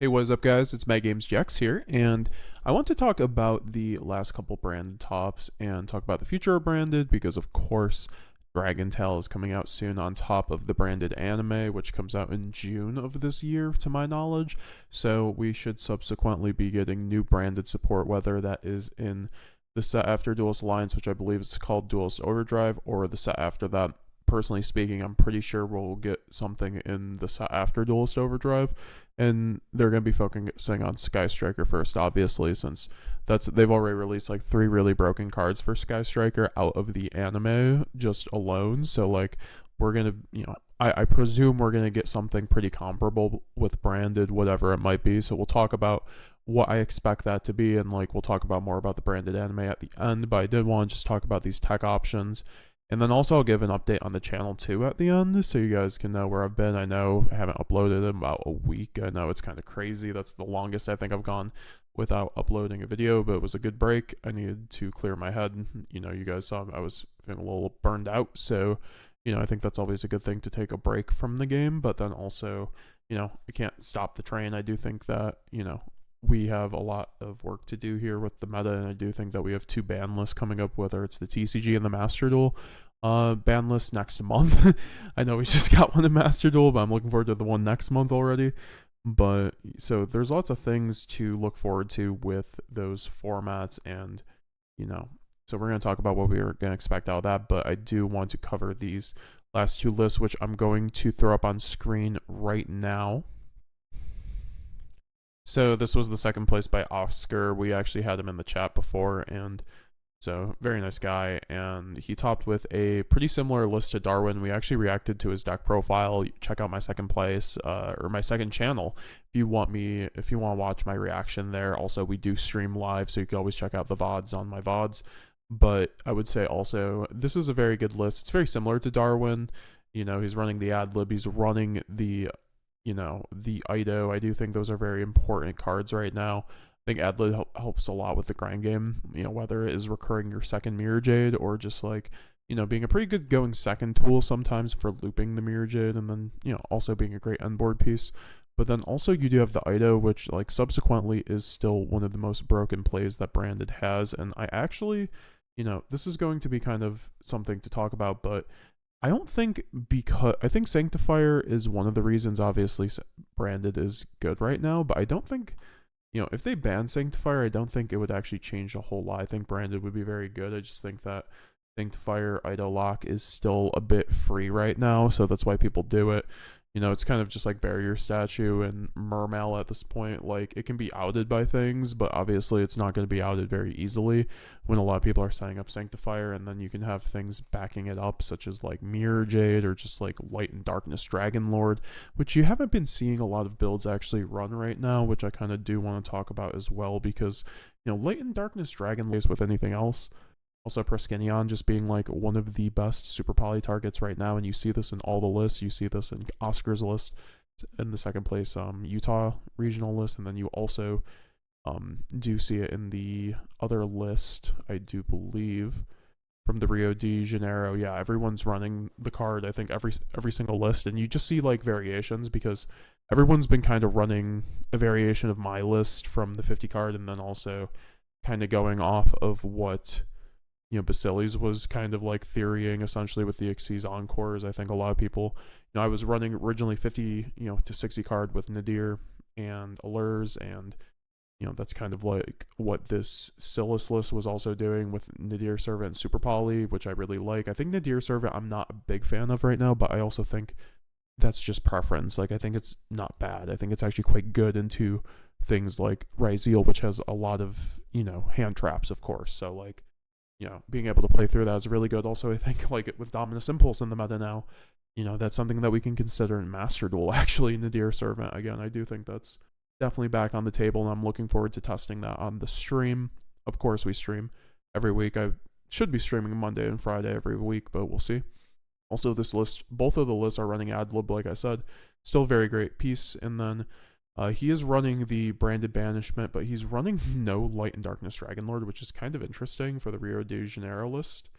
Hey, what is up, guys? It's METAGAMESGX here, and I want to talk about the last couple branded tops and talk about the future of branded because, of course, Dragon Tail is coming out soon on top of the branded anime, which comes out in June of this year, to my knowledge. So we should subsequently be getting new branded support, whether that is in the set after Duelist Alliance, which I believe is called Duelist Overdrive, or the set after that. Personally speaking, I'm pretty sure we'll get something in the set after Duelist Overdrive, and they're going to be focusing on Sky Striker first, obviously, since they've already released like 3 really broken cards for Sky Striker out of the anime just alone. So like we're gonna, I presume we're gonna get something pretty comparable with branded, whatever it might be. So we'll talk about what I expect that to be, and like we'll talk about more about the branded anime at the end. But I did want to just talk about these tech options. And then also I'll give an update on the channel too at the end, so you guys can know where I've been. I know I haven't uploaded in about a week. I know it's kind of crazy. That's the longest I think I've gone without uploading a video, but it was a good break. I needed to clear my head. You guys saw I was feeling a little burned out, so I think that's always a good thing to take a break from the game. But then also, I can't stop the train. I do think that we have a lot of work to do here with the meta, and I do think that we have 2 ban lists coming up, whether it's the TCG and the Master Duel ban list next month. I know we just got one in Master Duel, but I'm looking forward to the one next month already. But so there's lots of things to look forward to with those formats, and so we're going to talk about what we are going to expect out of that. But I do want to cover these last 2 lists, which I'm going to throw up on screen right now. So this was the second place by Oscar. We actually had him in the chat before, and so very nice guy. And he topped with a pretty similar list to Darwin. We actually reacted to his deck profile. Check out my second place or my second channel if you want to watch my reaction there. Also, we do stream live, so you can always check out the VODs on my VODs. But I would say also this is a very good list. It's very similar to Darwin. He's running the ad lib. He's running the the IDO. I do think those are very important cards right now. I think Adlib helps a lot with the grind game, whether it is recurring your second Mirror Jade or just like, being a pretty good going second tool sometimes for looping the Mirror Jade, and then, also being a great end board piece. But then also you do have the IDO, which like subsequently is still one of the most broken plays that Branded has. And I actually, this is going to be kind of something to talk about, but I don't think, because I think Sanctifier is one of the reasons obviously Branded is good right now, but I don't think, if they ban Sanctifier, I don't think it would actually change a whole lot. I think Branded would be very good. I just think that Sanctifier Idol Lock is still a bit free right now, so that's why people do it. It's kind of just like Barrier Statue and Mermail at this point. Like, it can be outed by things, but obviously it's not going to be outed very easily when a lot of people are signing up Sanctifier, and then you can have things backing it up, such as like Mirror Jade or just like Light and Darkness Dragon Lord, which you haven't been seeing a lot of builds actually run right now, which I kind of do want to talk about as well, because, Light and Darkness Dragon Lord is with anything else. Also, Preskenion just being like one of the best super poly targets right now, and you see this in all the lists. You see this in Oscar's list, in the second place Utah regional list, and then you also do see it in the other list, I do believe, from the Rio de Janeiro. Yeah, everyone's running the card, I think, every single list, and you just see like variations, because everyone's been kind of running a variation of my list from the 50 card, and then also kind of going off of what Basilis was kind of like theorying essentially with the Xyz Encores. I think a lot of people, I was running originally 50, to 60 card with Nadir and Allures, and, that's kind of like what this Silas list was also doing with Nadir Servant and Super Poly, which I really like. I think Nadir Servant I'm not a big fan of right now, but I also think that's just preference. Like, I think it's not bad. I think it's actually quite good into things like Ryzeal, which has a lot of, hand traps, of course. So, like, being able to play through that is really good. Also, I think like with Dominus Impulse in the meta now, that's something that we can consider in Master Duel, actually. Nadir Servant, again, I do think that's definitely back on the table, and I'm looking forward to testing that on the stream. Of course, we stream every week. I should be streaming Monday and Friday every week, but we'll see. Also, this list, both of the lists are running Adlib, like I said. Still very great piece. And then he is running the Branded Banishment, but he's running no Light and Darkness Dragon Lord, which is kind of interesting for the Rio de Janeiro list.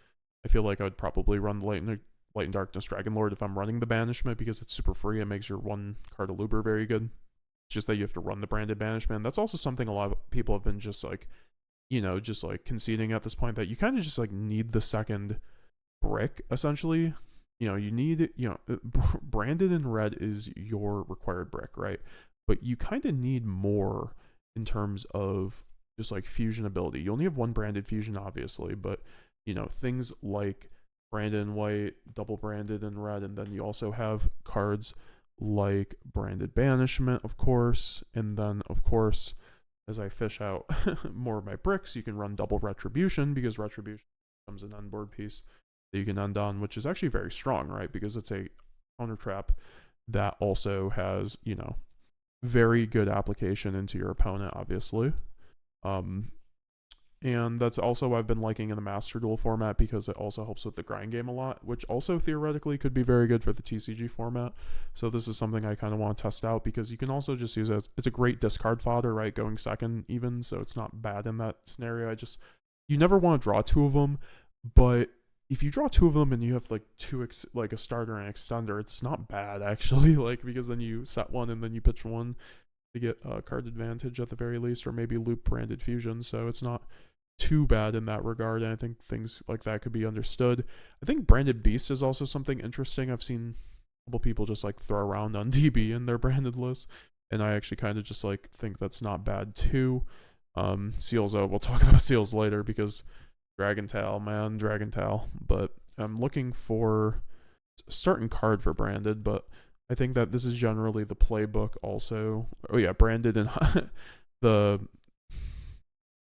I feel like I would probably run the Light and Darkness Dragon Lord if I'm running the Banishment, because it's super free and makes your one card Aluber very good. It's just that you have to run the branded banishment. That's also something a lot of people have been just like, just like conceding at this point, that you kind of just like need the second brick essentially. You need, branded in red is your required brick, right? But you kind of need more in terms of just like fusion ability. You only have one branded fusion, obviously, but things like branded in white, double branded in red, and then you also have cards like branded banishment, of course, and then of course, as I fish out more of my bricks, you can run double retribution, because retribution becomes an end board piece that you can end on, which is actually very strong, right? Because it's a counter trap that also has, very good application into your opponent, obviously. And that's also what I've been liking in the Master Duel format, because it also helps with the grind game a lot, which also theoretically could be very good for the TCG format. So this is something I kind of want to test out, because you can also just use it. It's a great discard fodder, right? Going second even, so it's not bad in that scenario. You never want to draw two of them, but if you draw two of them and you have like like a starter and an extender, it's not bad actually, like, because then you set one and then you pitch one to get a card advantage at the very least, or maybe loop branded fusion. So it's not too bad in that regard, and I think things like that could be understood. I think branded beast is also something interesting. I've seen a couple people just like throw around on DB in their branded list, and I actually kind of just like think that's not bad too. Seals, we'll talk about seals later, because Dragon Tail, but I'm looking for a certain card for branded, but I think that this is generally the playbook also. Oh yeah, branded, and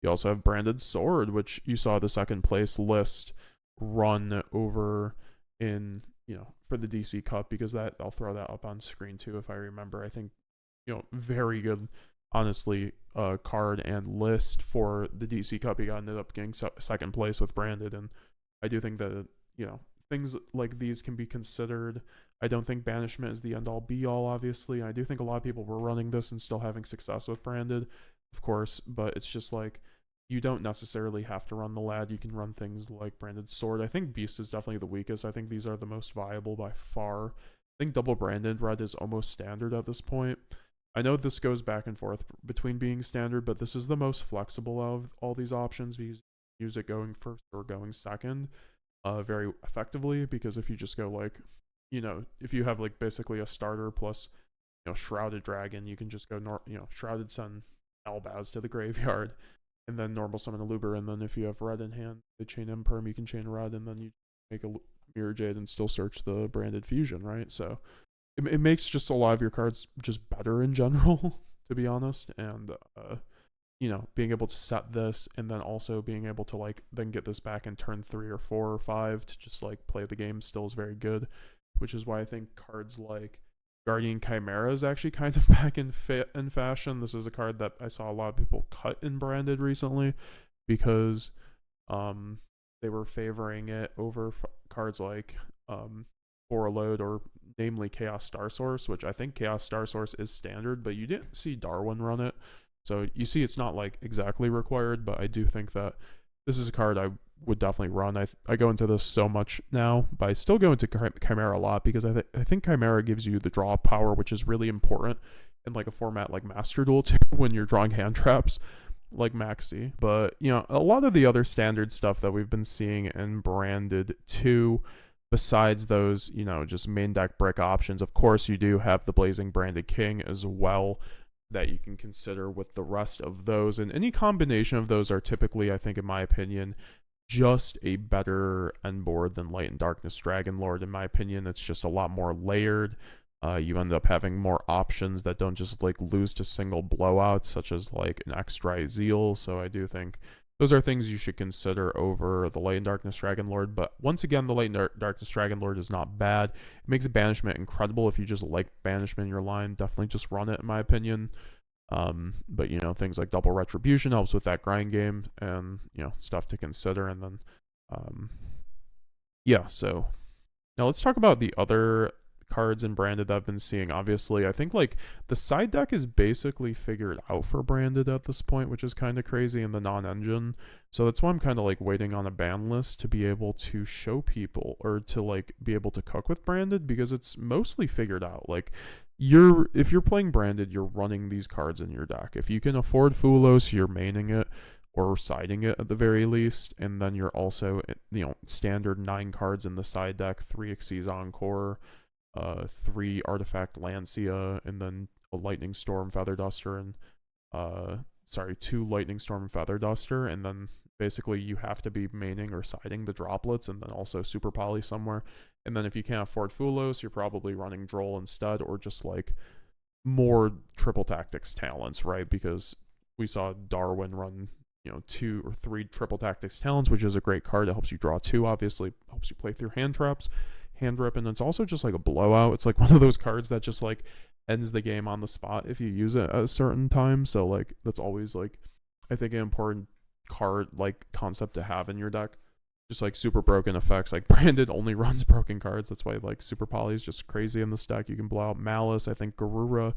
you also have branded sword, which you saw the second place list run over in, for the DC Cup, because I'll throw that up on screen too if I remember. I think, very good, honestly, card and list for the DC Cup. He ended up getting second place with branded, and I do think that, things like these can be considered. I don't think banishment is the end all be all, obviously. I do think a lot of people were running this and still having success with branded, of course, but it's just like, you don't necessarily have to run the lad. You can run things like branded sword. I think beast is definitely the weakest. I think these are the most viable by far. I think double branded red is almost standard at this point. I know this goes back and forth between being standard, but this is the most flexible of all these options, because you use it going first or going second very effectively. Because if you just go like, if you have like basically a starter plus, Shrouded Dragon, you can just go, Shrouded send Albaz to the graveyard, and then normal summon a Luber, and then if you have red in hand, the chain Imperm, you can chain red, and then you make a Mirror Jade and still search the branded fusion, right? So it makes just a lot of your cards just better in general, to be honest. And being able to set this, and then also being able to like then get this back in turn 3 or 4 or 5 to just like play the game still is very good, which is why I think cards like Guardian Chimera is actually kind of back in fashion. This is a card that I saw a lot of people cut in branded recently, because they were favoring it over cards like Load, or namely Chaos Star Source, which I think Chaos Star Source is standard, but you didn't see Darwin run it. So you see it's not like exactly required, but I do think that this is a card I would definitely run. I go into this so much now, but I still go into Chimera a lot, because I think Chimera gives you the draw power, which is really important in like a format like Master Duel too, when you're drawing hand traps like Maxi. But a lot of the other standard stuff that we've been seeing in branded too, besides those just main deck brick options, of course you do have the Blazing Branded King as well that you can consider with the rest of those, and any combination of those are typically, I think in my opinion, just a better end board than Light and Darkness Dragonlord. In my opinion, it's just a lot more layered. You end up having more options that don't just like lose to single blowouts, such as like an X-Dry Zeal. So I do think those are things you should consider over the Light and Darkness Dragonlord. But once again, the Light and Darkness Dragonlord is not bad. It makes banishment incredible. If you just like banishment in your line, definitely just run it, in my opinion. But things like double retribution helps with that grind game, and stuff to consider. And then yeah, so now let's talk about the other cards in Branded that I've been seeing. Obviously, I think like the side deck is basically figured out for Branded at this point, which is kind of crazy in the non-engine. So that's why I'm kind of like waiting on a ban list to be able to show people, or to like be able to cook with Branded, because it's mostly figured out. Like if you're playing Branded, you're running these cards in your deck. If you can afford Fuwalos, you're maining it or siding it at the very least, and then you're also, standard 9 cards in the side deck, 3 Xyz Encore, 3 Artifact Lancia, and then a Lightning Storm Feather Duster, and 2 Lightning Storm Feather Duster, and then basically you have to be maining or siding the droplets, and then also Super Poly somewhere. And then if you can't afford Fuwalos, you're probably running Droll instead, or just like more triple tactics talents, right? Because we saw Darwin run 2 or 3 triple tactics talents, which is a great card. It helps you draw 2, obviously helps you play through hand traps, hand rip, and it's also just like a blowout. It's like one of those cards that just like ends the game on the spot if you use it at a certain time. So like that's always like, I think, an important card like concept to have in your deck. Just like super broken effects, like Branded only runs broken cards. That's why like Super Poly is just crazy in this deck. You can blow out Malice. I think Garura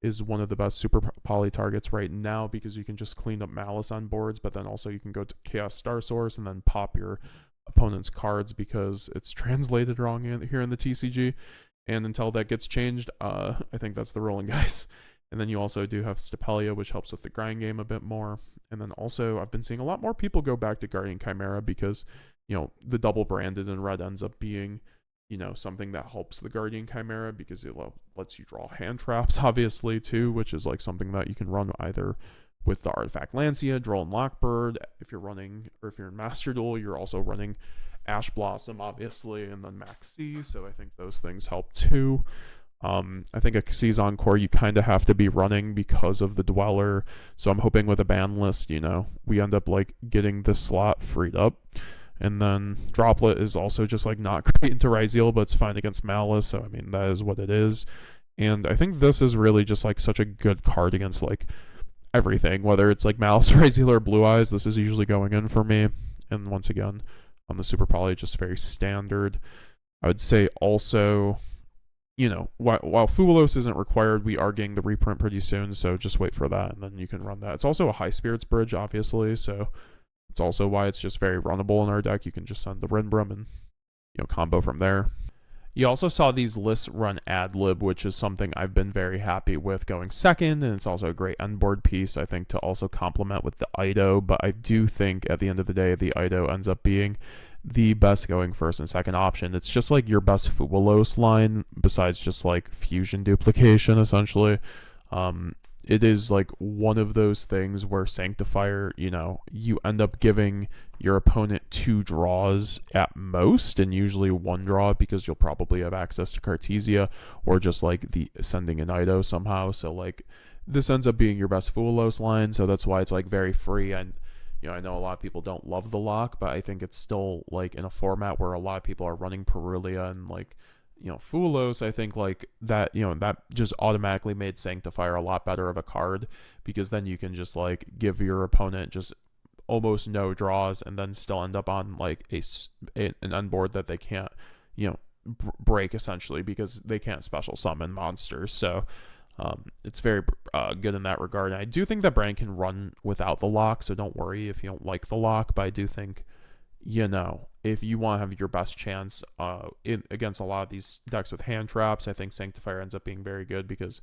is one of the best Super Poly targets right now, because you can just clean up Malice on boards, but then also you can go to Chaos Star Source and then pop your opponent's cards because it's translated wrong here in the TCG. And until that gets changed, I think that's the rolling, guys. And then you also do have Stapelia, which helps with the grind game a bit more. And then also I've been seeing a lot more people go back to Guardian Chimera because, the double Branded in red ends up being, something that helps the Guardian Chimera, because it lets you draw hand traps, obviously, too, which is like something that you can run either with the Artifact Lancia, Droll and Lockbird. If you're in Master Duel, you're also running Ash Blossom, obviously, and then Maxx. So I think those things help too. I think a Xyz Encore you kind of have to be running because of the Dweller. So I'm hoping with a ban list, we end up like getting this slot freed up. And then Droplet is also just like not great into Ryzeal, but it's fine against Malice. So I mean, that is what it is. And I think this is really just like such a good card against like everything, whether it's like Malice, Ryzeal, or Blue Eyes. This is usually going in for me. And once again, on the Super Poly, just very standard. I would say also, while Fuwalos isn't required, we are getting the reprint pretty soon. So just wait for that, and then you can run that. It's also a High Spirits bridge, obviously. So it's also why it's just very runnable in our deck. You can just send the Rinbrum and, combo from there. You also saw these lists run Adlib, which is something I've been very happy with going second, and it's also a great end-board piece, I think, to also complement with the Ido, but I do think at the end of the day, the Ido ends up being the best going first and second option. It's just like your best Fuwalos line, besides just like fusion duplication, essentially. It is like one of those things where Sanctifier, you end up giving your opponent 2 draws at most, and usually 1 draw, because you'll probably have access to Cartesia or just like the sending an Ido somehow. So like this ends up being your best Fuwalos line, so that's why it's like very free. And I know a lot of people don't love the lock, but I think it's still like in a format where a lot of people are running Perulia and like Fuwalos. I think like that, that just automatically made Sanctifier a lot better of a card, because then you can just like give your opponent just almost no draws and then still end up on like an end board that they can't, break, essentially, because they can't special summon monsters. So it's very good in that regard. And I do think that Brand can run without the lock, so don't worry if you don't like the lock, but I do think, if you want to have your best chance against a lot of these decks with hand traps, I think Sanctifier ends up being very good, because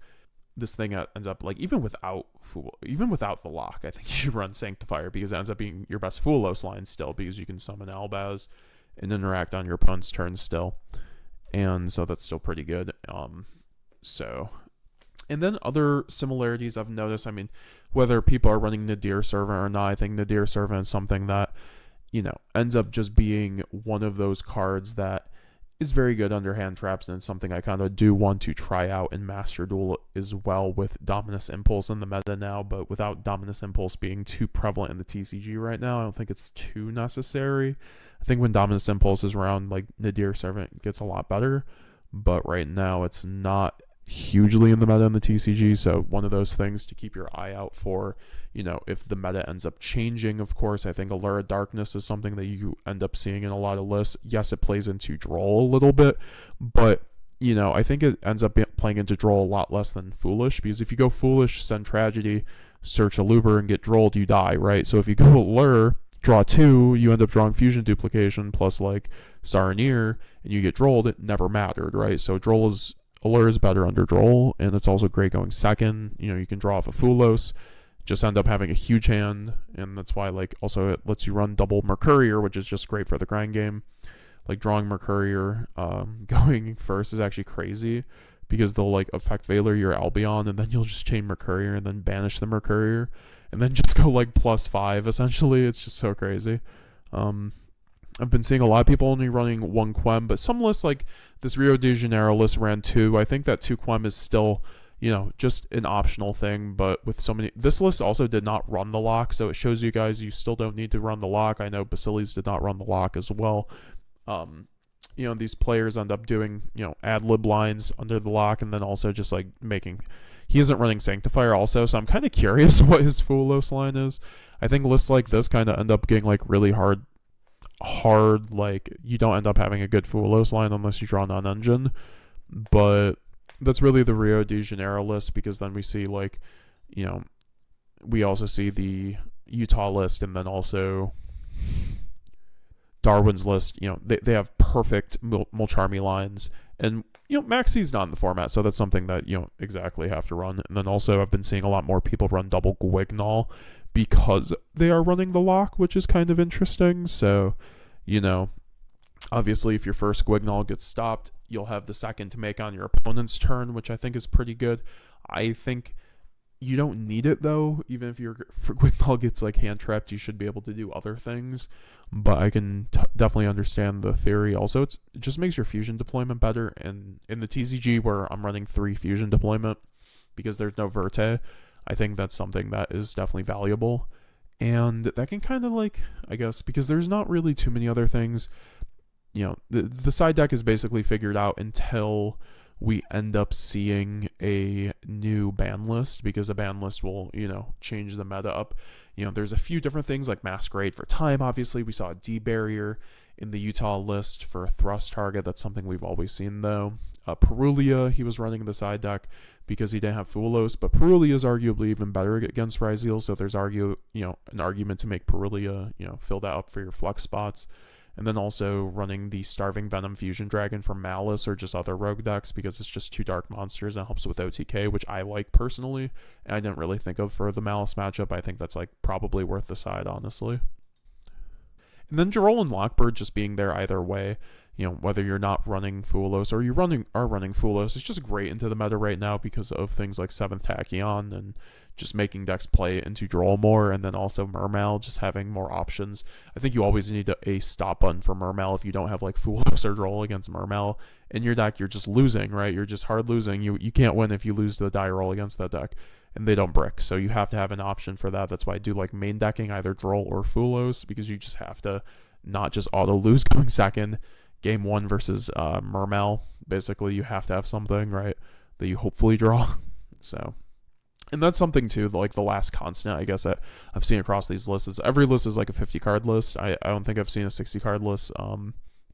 this thing ends up like even without the lock, I think you should run Sanctifier, because it ends up being your best Fuwalos line still, because you can summon Albaz and interact on your opponent's turn still, and so that's still pretty good. And then other similarities I've noticed, I mean, whether people are running Nadir Servant or not, I think Nadir Servant is something that ends up just being one of those cards that is very good under hand traps, and it's something I kind of do want to try out in Master Duel as well, with Dominus Impulse in the meta now, but without Dominus Impulse being too prevalent in the TCG right now, I don't think it's too necessary. I think when Dominus Impulse is around, like, Nadir Servant gets a lot better, but right now it's not hugely in the meta in the TCG, so one of those things to keep your eye out for, if the meta ends up changing. Of course, I think Allura Darkness is something that you end up seeing in a lot of lists. Yes, it plays into Droll a little bit, but you know, I think it ends up playing into Droll a lot less than Foolish, because if you go Foolish, send Tragedy, search a Looper, and get Drolled, you die, right? So if you go Allure, draw 2, you end up drawing Fusion Duplication plus like Saronir, and you get Drolled, it never mattered, right? So Allure is better under Droll, and it's also great going second. You know, you can draw off a Fuwalos, just end up having a huge hand, and that's why like also it lets you run double Mercurier, which is just great for the grind game. Like drawing Mercurier going first is actually crazy, because they'll like effect Valor your Albion, and then you'll just chain Mercurier and then banish the Mercurier, and then just go like +5 essentially. It's just so crazy. I've been seeing a lot of people only running 1 Quem, but some lists like this Rio de Janeiro list ran 2. I think that 2 Quem is still, you know, just an optional thing, but with so many, this list also did not run the lock, so it shows you guys you still don't need to run the lock. I know Basilis did not run the lock as well. You know, these players end up doing, you know, ad lib lines under the lock, and then also just like making, he isn't running Sanctifier also, so I'm kind of curious what his Fuwalos line is. I think lists like this kind of end up getting like really hard, like you don't end up having a good Fuwalos line unless you draw non-engine, but that's really the Rio de Janeiro list, because then we see like, you know, we also see the Utah list, and then also Darwin's list. You know, they have perfect Mulcharmy lines, and you know, Maxx's not in the format, so that's something that you don't exactly have to run. And then also I've been seeing a lot more people run double Guignol because they are running the lock, which is kind of interesting. So, you know, obviously if your first Guignol gets stopped, you'll have the second to make on your opponent's turn, which I think is pretty good. I think you don't need it though. Even if your Guignol gets like hand trapped, you should be able to do other things. But I can definitely understand the theory. Also, it just makes your fusion deployment better. And in the TCG where I'm running 3 fusion deployment because there's no Verte, I think that's something that is definitely valuable. And that can kind of like, I guess, because there's not really too many other things. You know, the side deck is basically figured out until we end up seeing a new ban list, because a ban list will, you know, change the meta up. You know, there's a few different things like Masquerade for time. Obviously, we saw a D barrier in the Utah list for a thrust target. That's something we've always seen though. Perulia, he was running the side deck because he didn't have Fuwalos, but Perulia is arguably even better against Ryzeal, so there's an argument to make Perulia, you know, fill that up for your flex spots. And then also running the Starving Venom Fusion Dragon for Malice or just other rogue decks, because it's just 2 dark monsters and helps with OTK, which I like personally, and I didn't really think of for the Malice matchup. I think that's like probably worth the side, honestly. And then Jarol and Lockbird just being there either way, you know, whether you're not running Fuwalos or you are running Fuwalos, it's just great into the meta right now because of things like 7th Tachyon and just making decks play into Droll more, and then also Mermail just having more options. I think you always need a stop button for Mermail. If you don't have like Fuwalos or Droll against Mermail in your deck, you're just losing, right? You're just hard losing. You can't win if you lose the die roll against that deck, and they don't brick. So you have to have an option for that. That's why I do like main decking either Droll or Fuwalos, because you just have to not just auto lose going second. Game 1 versus Mermail, basically you have to have something, right, that you hopefully draw. So, and that's something too, like the last constant I guess that I've seen across these lists is every list is like a 50 card list. I don't think I've seen a 60 card list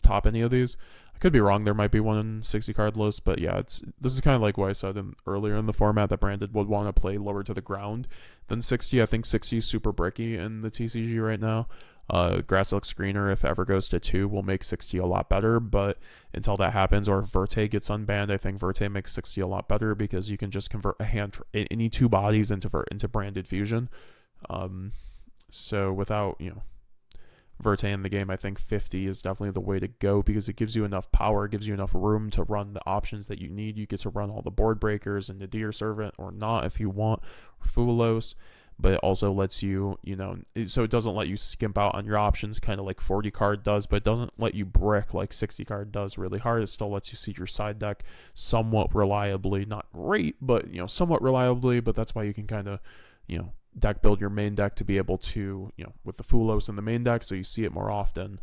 top any of these. I could be wrong, there might be one 60 card list, but yeah, this is kind of like what I said earlier in the format, that Branded would want to play lower to the ground than 60. I think 60 is super bricky in the TCG right now. Grass looks greener, if it ever goes to 2, will make 60 a lot better, but until that happens, or if Verte gets unbanned, I think Verte makes 60 a lot better, because you can just convert any 2 bodies into Branded Fusion. So without, you know, Verte in the game, I think 50 is definitely the way to go, because it gives you enough power, it gives you enough room to run the options that you need. You get to run all the board breakers and the Deer Servant, or not if you want, or Fuwalos. But it also lets you, you know, so it doesn't let you skimp out on your options, kind of like 40 card does, but it doesn't let you brick like 60 card does really hard. It still lets you see your side deck somewhat reliably, not great, but, you know, somewhat reliably. But that's why you can kind of, you know, deck build your main deck to be able to, you know, with the Fuwalos in the main deck, so you see it more often,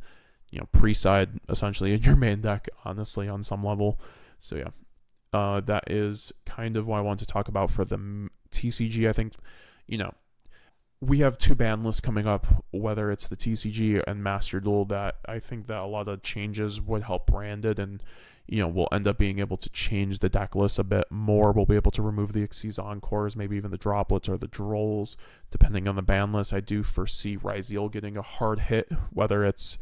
you know, pre-side essentially in your main deck, honestly, on some level. So yeah, that is kind of what I want to talk about for the TCG. I think, you know, we have 2 ban lists coming up, whether it's the TCG and Master Duel, that I think that a lot of changes would help Branded, and, we'll end up being able to change the deck list a bit more. We'll be able to remove the Xyz Encores, maybe even the Droplets or the Drolls, depending on the ban list. I do foresee Ryzeal getting a hard hit, whether it's...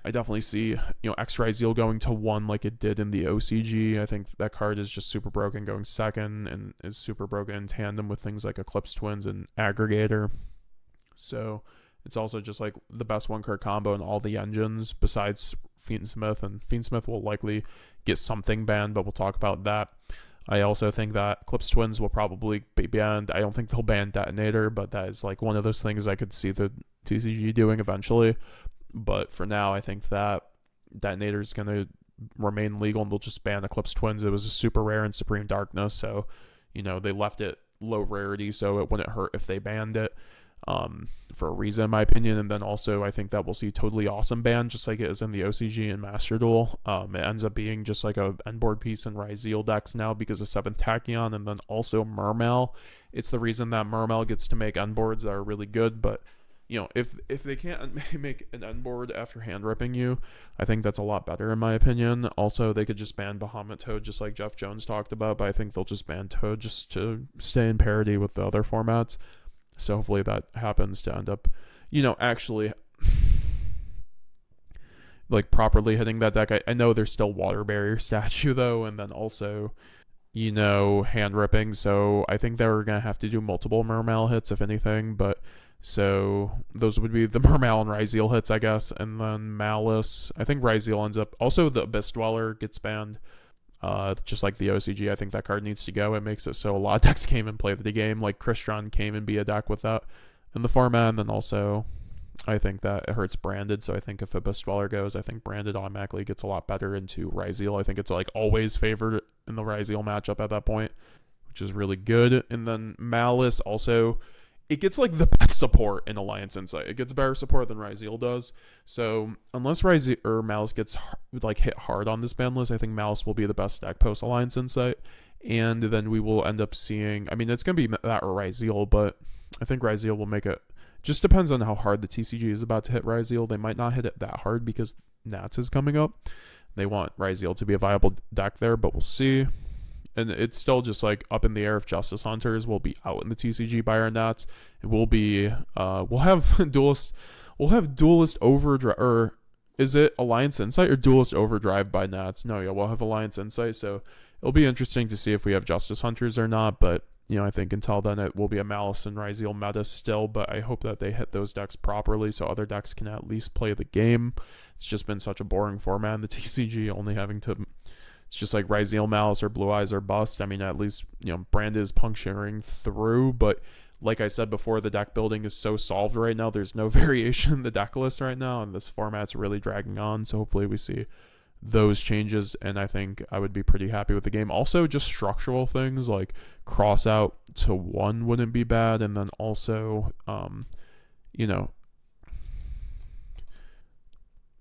I definitely see, X Ryzeal going to 1 like it did in the OCG. I think that card is just super broken going second, and is super broken in tandem with things like Eclipse Twins and Aggregator. So it's also just like the best 1-card combo in all the engines besides Fiendsmith, and Fiendsmith will likely get something banned, but we'll talk about that. I also think that Eclipse Twins will probably be banned. I don't think they'll ban Detonator, but that is like one of those things I could see the TCG doing eventually. But for now, I think that Detonator is going to remain legal, and they'll just ban Eclipse Twins. It was a super rare in Supreme Darkness, so, they left it low rarity, so it wouldn't hurt if they banned it for a reason, in my opinion. And then also, I think that we'll see Totally Awesome ban, just like it is in the OCG and Master Duel. It ends up being just like a endboard piece in Ryzeal decks now because of 7th Tachyon, and then also Mermail. It's the reason that Mermail gets to make endboards that are really good, but if they can't make an end board after hand ripping you, I think that's a lot better in my opinion. Also, they could just ban Bahamut Toad just like Jeff Jones talked about, but I think they'll just ban Toad just to stay in parity with the other formats. So hopefully that happens to end up, actually like properly hitting that deck. I know there's still Water Barrier statue though, and then also hand ripping, so I think they're gonna have to do multiple Mermail hits if anything, but so those would be the Mermail and Ryzeal hits, I guess. And then Malice, I think Ryzeal ends up... Also, the Abyss Dweller gets banned, just like the OCG. I think that card needs to go. It makes it so a lot of decks came and play the game. Like Crystron came and be a deck with that in the format. And then also, I think that it hurts Branded. So I think if Abyss Dweller goes, I think Branded automatically gets a lot better into Ryzeal. I think it's like always favored in the Ryzeal matchup at that point, which is really good. And then Malice also... It gets like the best support in Alliance Insight. It gets better support than Ryzeal does. So unless Ryzeal or Malice gets like hit hard on this ban list, I think Malice will be the best deck post Alliance Insight. And then we will end up seeing... I mean, it's going to be that or Ryzeal, but I think Ryzeal will make it... Just depends on how hard the TCG is about to hit Ryzeal. They might not hit it that hard because Nats is coming up. They want Ryzeal to be a viable deck there, but we'll see. And it's still just like up in the air if Justice Hunters will be out in the TCG by our Nats. It will be we'll have Duelist Overdrive, or is it Alliance Insight or Duelist Overdrive by Nats? No, yeah, we'll have Alliance Insight, so it'll be interesting to see if we have Justice Hunters or not, but I think until then it will be a Malice and Ryzeal meta still, but I hope that they hit those decks properly so other decks can at least play the game. It's just been such a boring format in the TCG, only having to... It's just like Ryzeal, Malice, or Blue Eyes or bust. I mean, at least, Brand is puncturing through, but like I said before, the deck building is so solved right now. There's no variation in the deck list right now, and this format's really dragging on, so hopefully we see those changes, and I think I would be pretty happy with the game. Also, just structural things like cross out to 1 wouldn't be bad, and then also,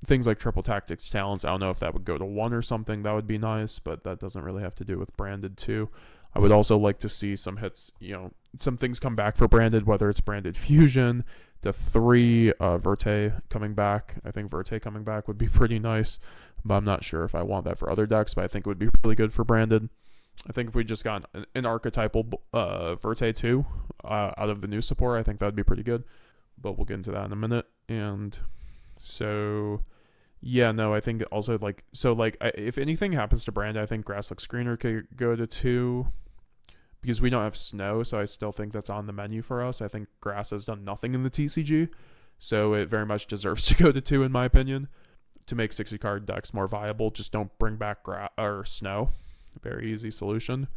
things like Triple Tactics Talents, I don't know if that would go to 1 or something. That would be nice, but that doesn't really have to do with Branded too. I would also like to see some hits, some things come back for Branded, whether it's Branded Fusion to 3, Verte coming back. I think Verte coming back would be pretty nice, but I'm not sure if I want that for other decks, but I think it would be really good for Branded. I think if we just got an archetypal Verte 2 out of the new support, I think that would be pretty good, but we'll get into that in a minute. And so... Yeah, no, I think also, if anything happens to Brand, I think Grass Looks Greener could go to 2, because we don't have Snow, so I still think that's on the menu for us. I think Grass has done nothing in the TCG, so it very much deserves to go to 2, in my opinion, to make 60-card decks more viable. Just don't bring back Snow. Very easy solution.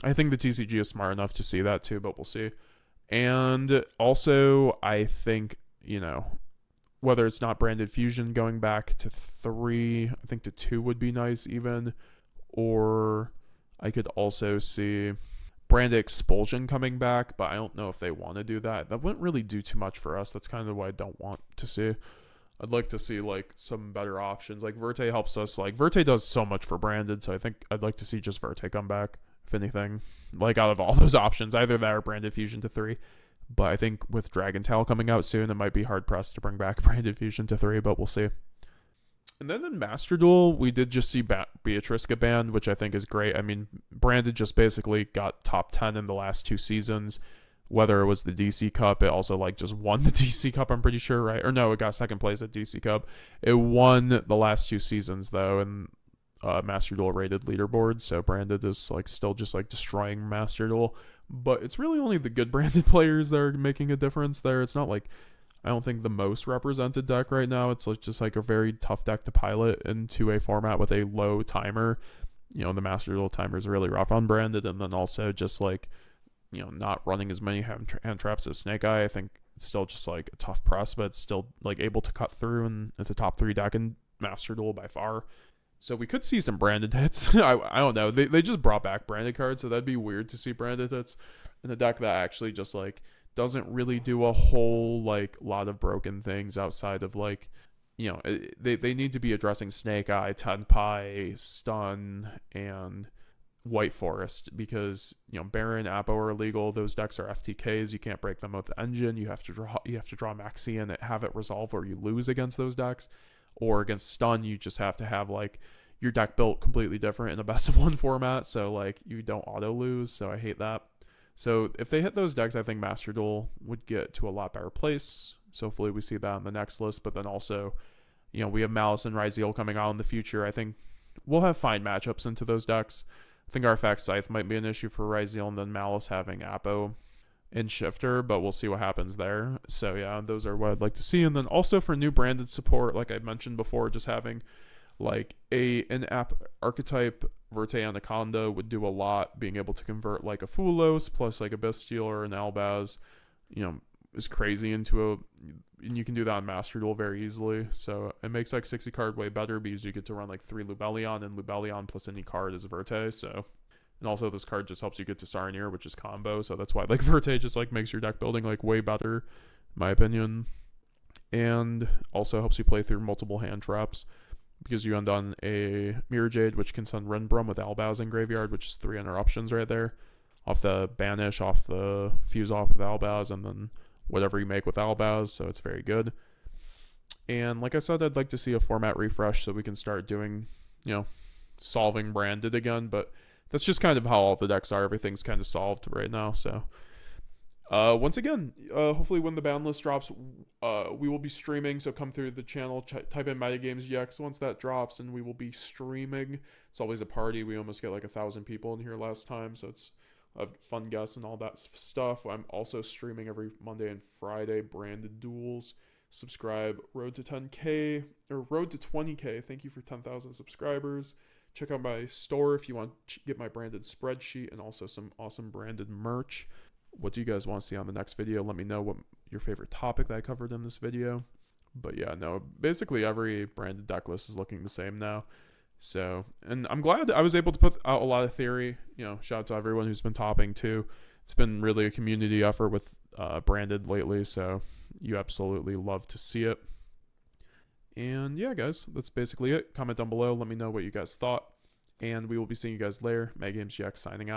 I think the TCG is smart enough to see that too, but we'll see. And also, I think, whether it's not Branded Fusion going back to 3, I think to 2 would be nice even. Or I could also see Branded Expulsion coming back, but I don't know if they want to do that. That wouldn't really do too much for us. That's kind of what I don't want to see. I'd like to see some better options. Like Verte helps us. Verte does so much for Branded, so I think I'd like to see just Verte come back, if anything. Out of all those options, either that or Branded Fusion to 3. But I think with Dragon Tail coming out soon, it might be hard-pressed to bring back Branded Fusion to 3, but we'll see. And then in Master Duel, we did just see Beatrice get banned, which I think is great. I mean, Branded just basically got top 10 in the last 2 seasons. Whether it was the DC Cup, it also like just won the DC Cup, I'm pretty sure, right? Or no, it got second place at DC Cup. It won the last 2 seasons though, and Master Duel rated leaderboard. So Branded is like still just like destroying Master Duel. But it's really only the good Branded players that are making a difference there. It's not like, I don't think, the most represented deck right now. It's like just like a very tough deck to pilot into a format with a low timer. You know, the Master Duel timer is really rough on Branded, and then also just like, you know, not running as many hand traps as Snake Eye. I think it's still just like a tough press, but it's still like able to cut through, and it's a top 3 deck in Master Duel by far. So we could see some Branded hits. I don't know. They just brought back Branded cards, so that'd be weird to see Branded hits in a deck that actually just like doesn't really do a whole like lot of broken things outside of like, you know, they need to be addressing Snake Eye, Tenpai, Stun, and White Forest, because, you know, Baron, Apo are illegal. Those decks are FTKs. You can't break them with the engine. You have to draw Maxi and have it resolve, or you lose against those decks. Or against Stun, you just have to have like your deck built completely different in a best of 1 format, so like you don't auto lose. So I hate that. So if they hit those decks, I think Master Duel would get to a lot better place. So hopefully we see that on the next list. But then also, you know, we have Malice and Ryzeal coming out in the future. I think we'll have fine matchups into those decks. I think Artifact Scythe might be an issue for Ryzeal, and then Malice having Apo and Shifter, but we'll see what happens there. So yeah, those are what I'd like to see. And then also for new Branded support, like I mentioned before, just having like an app archetype Verte Anaconda would do a lot. Being able to convert like a Fuwalos plus like a Bestial or an Albaz, you know, is crazy into a, and you can do that on Master Duel very easily. So it makes like 60 card way better, because you get to run like 3 Lubellion, and Lubellion plus any card is Verte. So, and also this card just helps you get to Sarnier, which is combo. So that's why like Verte just like makes your deck building like way better, in my opinion. And also helps you play through multiple hand traps, because you end on a Mirror Jade, which can send Renbrum with Albaz in graveyard, which is 3 interruptions right there. Off the Banish, off the Fuse off with Albaz, and then whatever you make with Albaz. So it's very good. And like I said, I'd like to see a format refresh so we can start doing, you know, solving Branded again. But that's just kind of how all the decks are. Everything's kind of solved right now. So once again, hopefully when the ban list drops, we will be streaming. So come through the channel, type in METAGAMESGX once that drops, and we will be streaming. It's always a party. We almost get like 1,000 people in here last time. So it's fun guests and all that stuff. I'm also streaming every Monday and Friday Branded duels. Subscribe. Road to 10K, or Road to 20K. Thank you for 10,000 subscribers. Check out my store if you want to get my Branded spreadsheet and also some awesome Branded merch. What do you guys want to see on the next video? Let me know what your favorite topic that I covered in this video. But yeah, no, basically every Branded deck list is looking the same now. So, and I'm glad I was able to put out a lot of theory. You know, shout out to everyone who's been topping too. It's been really a community effort with Branded lately, so you absolutely love to see it. And yeah, guys, that's basically it. Comment down below. Let me know what you guys thought. And we will be seeing you guys later. METAGAMESGX signing out.